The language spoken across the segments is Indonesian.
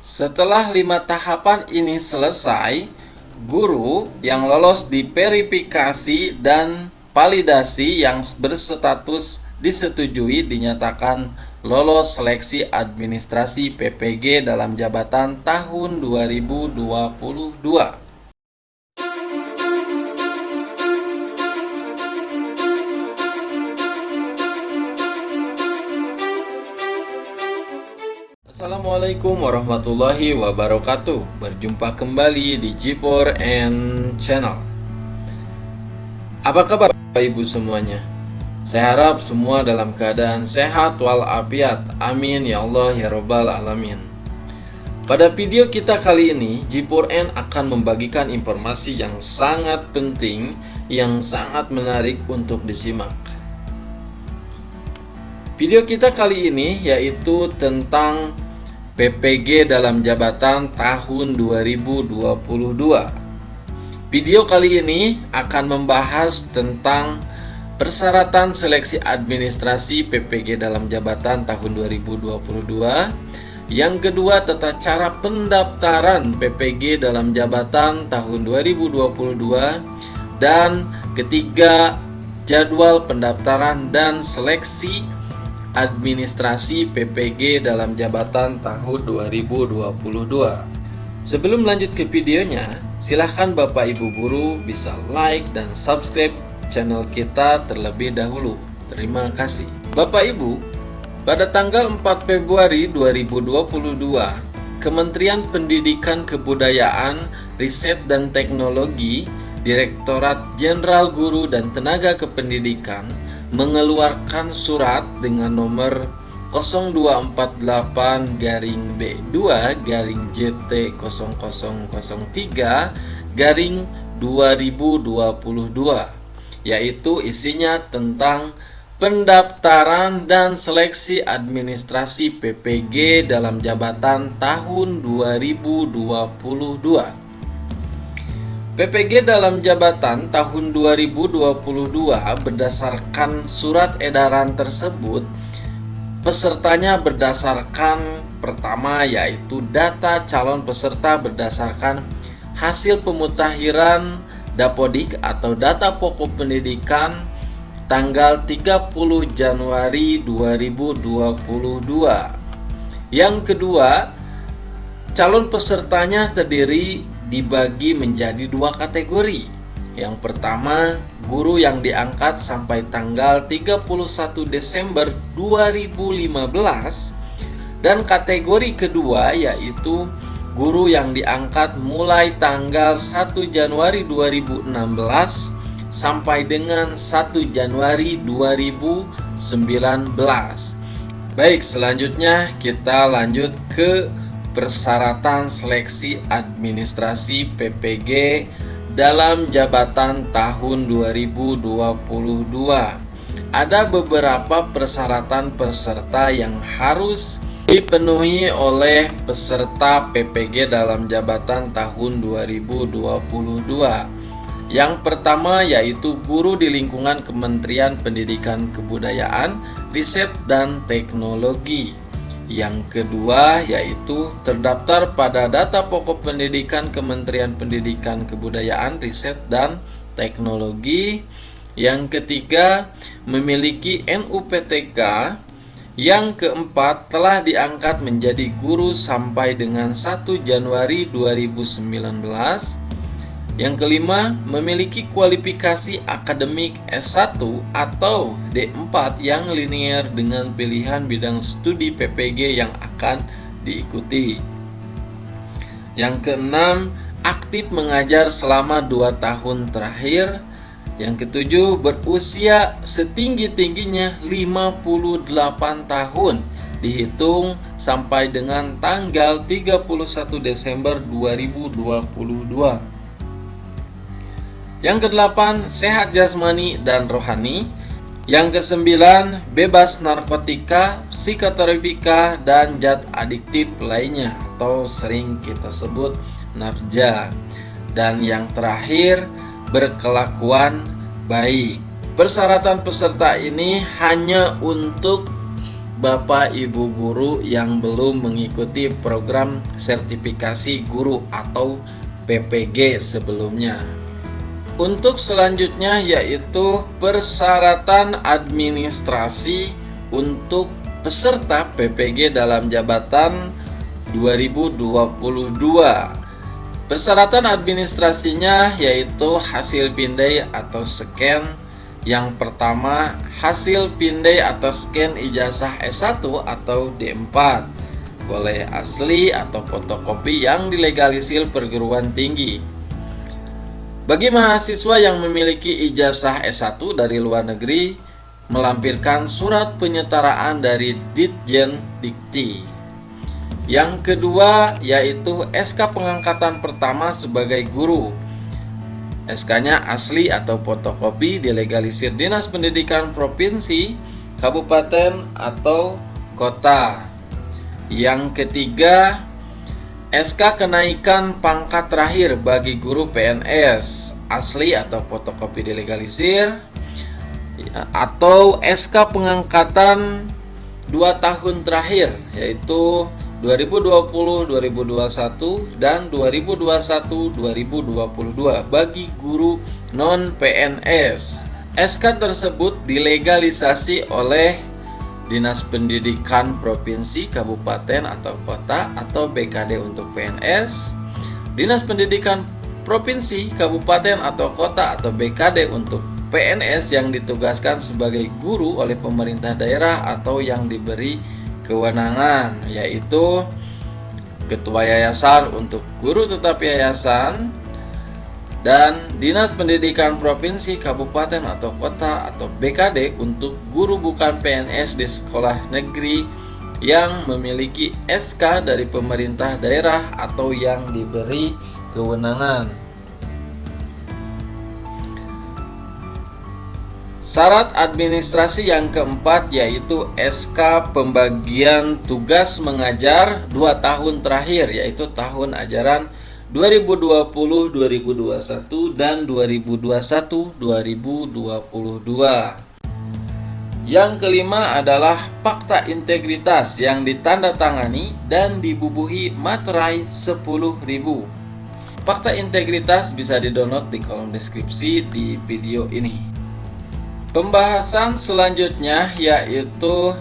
Setelah 5 tahapan ini selesai, guru yang lolos di verifikasi dan validasi yang berstatus disetujui dinyatakan lolos seleksi administrasi PPG dalam jabatan tahun 2022. Assalamualaikum warahmatullahi wabarakatuh. Berjumpa kembali di Jipor and Channel. Apa kabar Bapak Ibu semuanya? Saya harap semua dalam keadaan sehat walafiat. Amin ya Allah ya Rabbal alamin. Pada video kita kali ini, Jipor N akan membagikan informasi yang sangat penting, yang sangat menarik untuk disimak. Video kita kali ini yaitu tentang PPG dalam jabatan tahun 2022. Video kali ini akan membahas tentang persyaratan seleksi administrasi PPG dalam jabatan tahun 2022. Yang kedua, tata cara pendaftaran PPG dalam jabatan tahun 2022. Dan ketiga, jadwal pendaftaran dan seleksi administrasi PPG dalam jabatan tahun 2022. Sebelum lanjut ke videonya, silahkan Bapak Ibu guru bisa like dan subscribe channel kita terlebih dahulu. Terima kasih. Bapak Ibu, pada tanggal 4 Februari 2022, Kementerian Pendidikan Kebudayaan, Riset dan Teknologi, Direktorat Jenderal Guru dan Tenaga Kependidikan mengeluarkan surat dengan nomor 0248-JT0003-2022, yaitu isinya tentang pendaftaran dan seleksi administrasi PPG dalam jabatan tahun 2022. PPG dalam jabatan tahun 2022 berdasarkan surat edaran tersebut, pesertanya berdasarkan pertama yaitu data calon peserta berdasarkan hasil pemutakhiran Dapodik atau data pokok pendidikan tanggal 30 Januari 2022. Yang kedua, calon pesertanya terdiri dibagi menjadi dua kategori. Yang pertama, guru yang diangkat sampai tanggal 31 Desember 2015, dan kategori kedua yaitu guru yang diangkat mulai tanggal 1 Januari 2016 sampai dengan 1 Januari 2019. Baik, selanjutnya kita lanjut ke persyaratan seleksi administrasi PPG dalam jabatan tahun 2022. Ada beberapa persyaratan peserta yang harus dipenuhi oleh peserta PPG dalam jabatan tahun 2022. Yang pertama yaitu guru di lingkungan Kementerian Pendidikan Kebudayaan, Riset dan Teknologi. Yang kedua yaitu terdaftar pada data pokok pendidikan Kementerian Pendidikan Kebudayaan, Riset dan Teknologi. Yang ketiga memiliki NUPTK. Yang keempat telah diangkat menjadi guru sampai dengan 1 Januari 2019. Yang kelima, memiliki kualifikasi akademik S1 atau D4 yang linier dengan pilihan bidang studi PPG yang akan diikuti. Yang keenam, aktif mengajar selama 2 tahun terakhir. Yang ketujuh, berusia setinggi-tingginya 58 tahun dihitung sampai dengan tanggal 31 Desember 2022. Yang kedelapan, sehat jasmani dan rohani. Yang kesembilan, bebas narkotika, psikoterapika, dan zat adiktif lainnya atau sering kita sebut nafza. Dan yang terakhir, berkelakuan baik. Persyaratan peserta ini hanya untuk Bapak Ibu guru yang belum mengikuti program sertifikasi guru atau PPG sebelumnya. Untuk selanjutnya yaitu persyaratan administrasi untuk peserta PPG dalam jabatan 2022. Persyaratan administrasinya yaitu hasil pindai atau scan. Yang pertama, hasil pindai atau scan ijazah S1 atau D4. Boleh asli atau fotokopi yang dilegalisir perguruan tinggi. Bagi mahasiswa yang memiliki ijazah S1 dari luar negeri, melampirkan surat penyetaraan dari Ditjen Dikti. Yang kedua yaitu SK pengangkatan pertama sebagai guru. SK-nya asli atau fotokopi dilegalisir Dinas Pendidikan Provinsi, Kabupaten, atau Kota. Yang ketiga, SK kenaikan pangkat terakhir bagi guru PNS, asli atau fotokopi dilegalisir, atau SK pengangkatan 2 tahun terakhir, yaitu 2020, 2021, dan 2021, 2022 bagi guru non-PNS. SK tersebut dilegalisasi oleh Dinas Pendidikan Provinsi, Kabupaten, atau Kota, atau BKD untuk PNS, Dinas Pendidikan Provinsi, Kabupaten, atau Kota, atau BKD untuk PNS yang ditugaskan sebagai guru oleh pemerintah daerah atau yang diberi kewenangan, yaitu ketua yayasan untuk guru tetap yayasan, dan Dinas Pendidikan Provinsi, Kabupaten, atau Kota, atau BKD untuk guru bukan PNS di sekolah negeri yang memiliki SK dari pemerintah daerah atau yang diberi kewenangan. Syarat administrasi yang keempat yaitu SK pembagian tugas mengajar 2 tahun terakhir, yaitu tahun ajaran 2020-2021 dan 2021-2022. Yang kelima adalah fakta integritas yang ditandatangani dan dibubuhi materai 10.000. Fakta integritas bisa didownload di kolom deskripsi di video ini. Pembahasan selanjutnya yaitu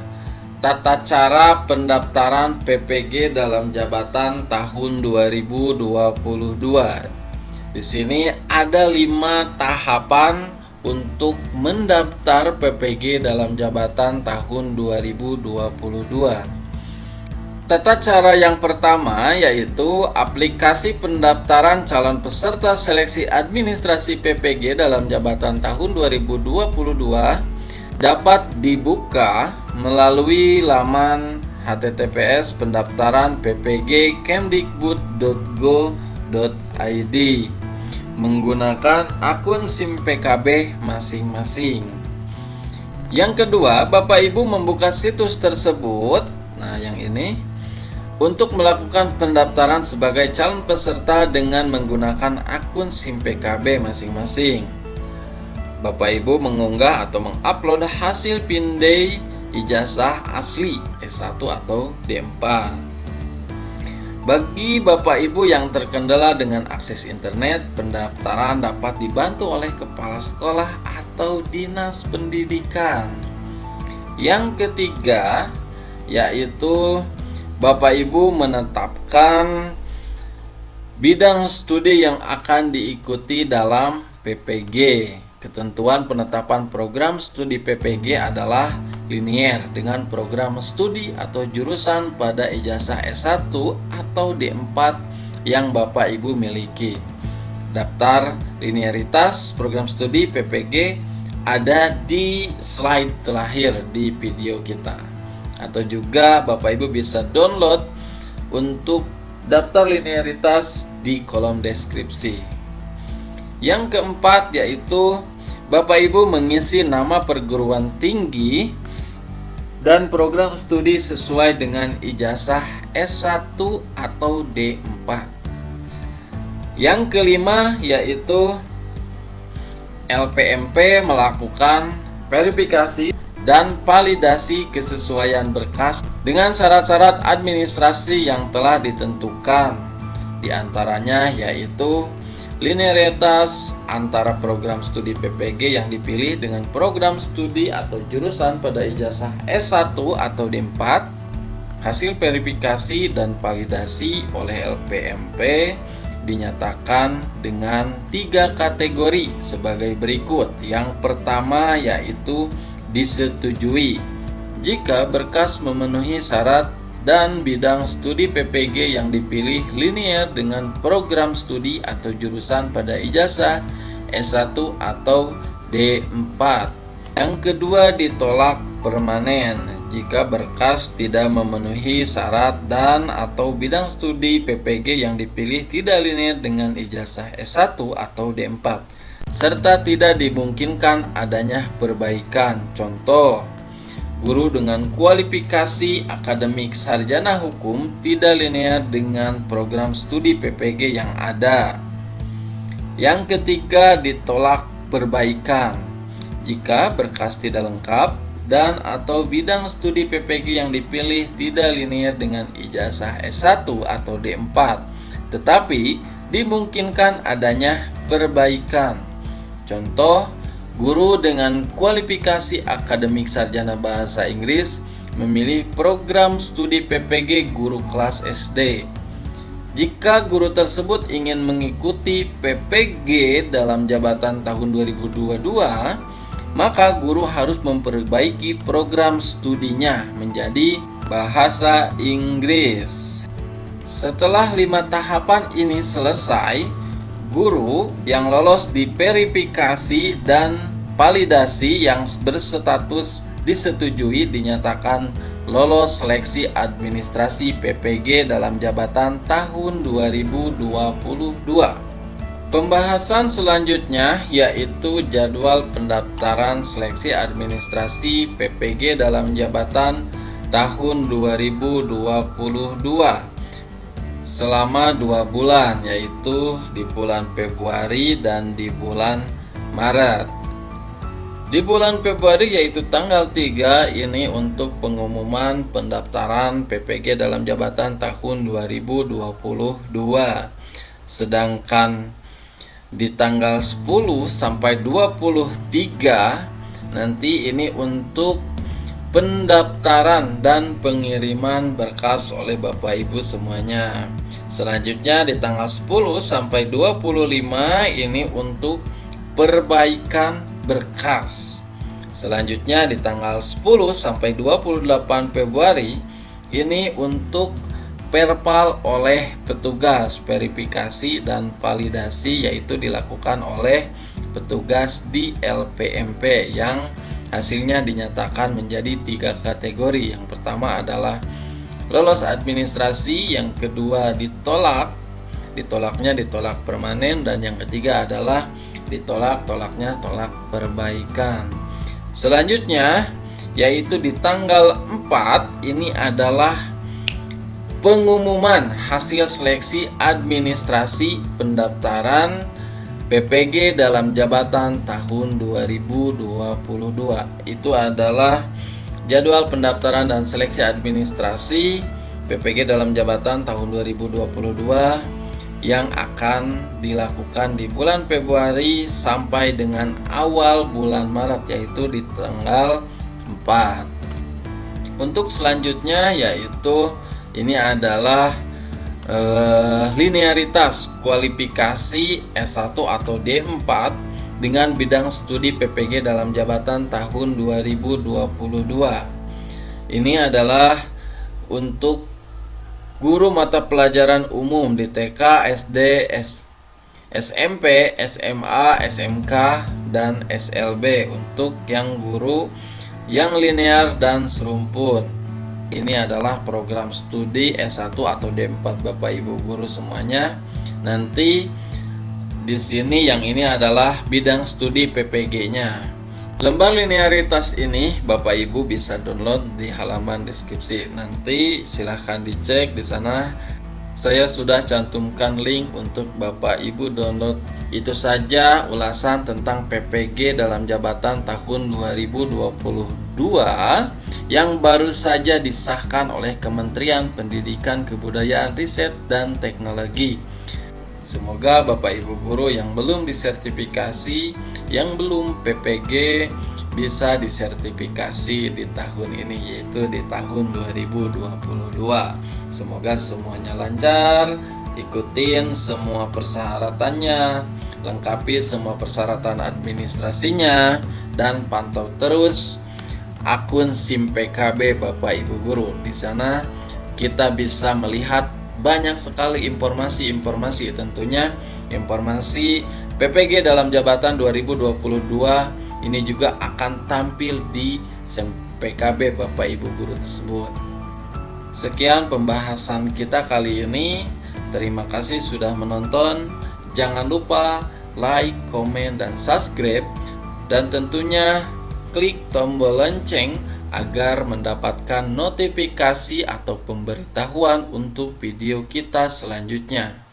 tata cara pendaftaran PPG dalam jabatan tahun 2022. Di sini ada 5 tahapan untuk mendaftar PPG dalam jabatan tahun 2022. Tata cara yang pertama yaitu aplikasi pendaftaran calon peserta seleksi administrasi PPG dalam jabatan tahun 2022 dapat dibuka melalui laman https pendaftaran ppg kemdikbud.go.id menggunakan akun SIM PKB masing-masing. Yang kedua, Bapak Ibu membuka situs tersebut. Nah, yang ini untuk melakukan pendaftaran sebagai calon peserta dengan menggunakan akun SIM PKB masing-masing. Bapak Ibu mengunggah atau mengupload hasil pindai ijazah asli S1 atau D4. Bagi Bapak Ibu yang terkendala dengan akses internet, pendaftaran dapat dibantu oleh kepala sekolah atau dinas pendidikan. Yang ketiga yaitu Bapak Ibu menetapkan bidang studi yang akan diikuti dalam PPG. Ketentuan penetapan program studi PPG adalah linier dengan program studi atau jurusan pada ijazah S1 atau D4 yang Bapak Ibu miliki. Daftar linearitas program studi PPG ada di slide terakhir di video kita. Atau juga Bapak Ibu bisa download untuk daftar linearitas di kolom deskripsi. Yang keempat yaitu Bapak Ibu mengisi nama perguruan tinggi dan program studi sesuai dengan ijazah S1 atau D4. Yang kelima yaitu LPMP melakukan verifikasi dan validasi kesesuaian berkas dengan syarat-syarat administrasi yang telah ditentukan. Di antaranya yaitu linearitas antara program studi PPG yang dipilih dengan program studi atau jurusan pada ijazah S1 atau D4, hasil verifikasi dan validasi oleh LPMP dinyatakan dengan 3 kategori sebagai berikut. Yang pertama yaitu disetujui jika berkas memenuhi syarat dan bidang studi PPG yang dipilih linear dengan program studi atau jurusan pada ijazah S1 atau D4. Yang kedua ditolak permanen jika berkas tidak memenuhi syarat dan atau bidang studi PPG yang dipilih tidak linear dengan ijazah S1 atau D4 serta tidak dimungkinkan adanya perbaikan. Contoh, guru dengan kualifikasi akademik sarjana hukum tidak linear dengan program studi PPG yang ada. Yang ketiga ditolak perbaikan jika berkas tidak lengkap dan atau bidang studi PPG yang dipilih tidak linear dengan ijazah S1 atau D4, tetapi dimungkinkan adanya perbaikan. Contoh, guru dengan kualifikasi akademik sarjana bahasa Inggris memilih program studi PPG guru kelas SD. Jika guru tersebut ingin mengikuti PPG dalam jabatan tahun 2022, maka guru harus memperbaiki program studinya menjadi bahasa Inggris. Setelah 5 tahapan ini selesai, guru yang lolos di verifikasi dan validasi yang berstatus disetujui dinyatakan lolos seleksi administrasi PPG dalam jabatan tahun 2022. Pembahasan selanjutnya yaitu jadwal pendaftaran seleksi administrasi PPG dalam jabatan tahun 2022 selama 2 bulan, yaitu di bulan Februari dan di bulan Maret. Di bulan Februari yaitu tanggal 3 ini untuk pengumuman pendaftaran PPG dalam jabatan tahun 2022. Sedangkan di tanggal 10 sampai 23 nanti ini untuk pendaftaran dan pengiriman berkas oleh Bapak Ibu semuanya. Selanjutnya di tanggal 10 sampai 25 ini untuk perbaikan berkas. Selanjutnya di tanggal 10 sampai 28 Februari ini untuk perpal oleh petugas verifikasi dan validasi, yaitu dilakukan oleh petugas di LPMP yang hasilnya dinyatakan menjadi 3 kategori. Yang pertama adalah lolos administrasi, yang kedua ditolaknya ditolak permanen, dan yang ketiga adalah tolak perbaikan. Selanjutnya yaitu di tanggal 4 ini adalah pengumuman hasil seleksi administrasi pendaftaran PPG dalam jabatan tahun 2022. Itu adalah jadwal pendaftaran dan seleksi administrasi PPG dalam jabatan tahun 2022 yang akan dilakukan di bulan Februari sampai dengan awal bulan Maret, yaitu di tanggal 4. Untuk selanjutnya yaitu ini adalah linearitas kualifikasi S1 atau D4 dengan bidang studi PPG dalam jabatan tahun 2022. Ini adalah untuk guru mata pelajaran umum di TK, SD, SMP, SMA, SMK, dan SLB untuk yang guru yang linear dan serumpun. Ini adalah program studi S1 atau D4 Bapak Ibu guru semuanya. Nanti di sini yang ini adalah bidang studi PPG-nya. Lembar linearitas ini Bapak Ibu bisa download di halaman deskripsi. Nanti silahkan dicek di sana. Saya sudah cantumkan link untuk Bapak Ibu download. Itu saja ulasan tentang PPG dalam jabatan tahun 2022. yang baru saja disahkan oleh Kementerian Pendidikan, Kebudayaan, Riset, dan Teknologi. Semoga Bapak Ibu guru yang belum disertifikasi, yang belum PPG, bisa disertifikasi di tahun ini, yaitu di tahun 2022. Semoga semuanya lancar, ikutin semua persyaratannya, lengkapi semua persyaratan administrasinya, dan pantau terus akun SIM PKB Bapak Ibu guru. Di sana kita bisa melihat banyak sekali informasi-informasi, tentunya informasi PPG dalam jabatan 2022 ini juga akan tampil di SIM PKB Bapak Ibu guru tersebut. Sekian pembahasan kita kali ini. Terima kasih sudah menonton. Jangan lupa like, komen, dan subscribe, dan tentunya klik tombol lonceng agar mendapatkan notifikasi atau pemberitahuan untuk video kita selanjutnya.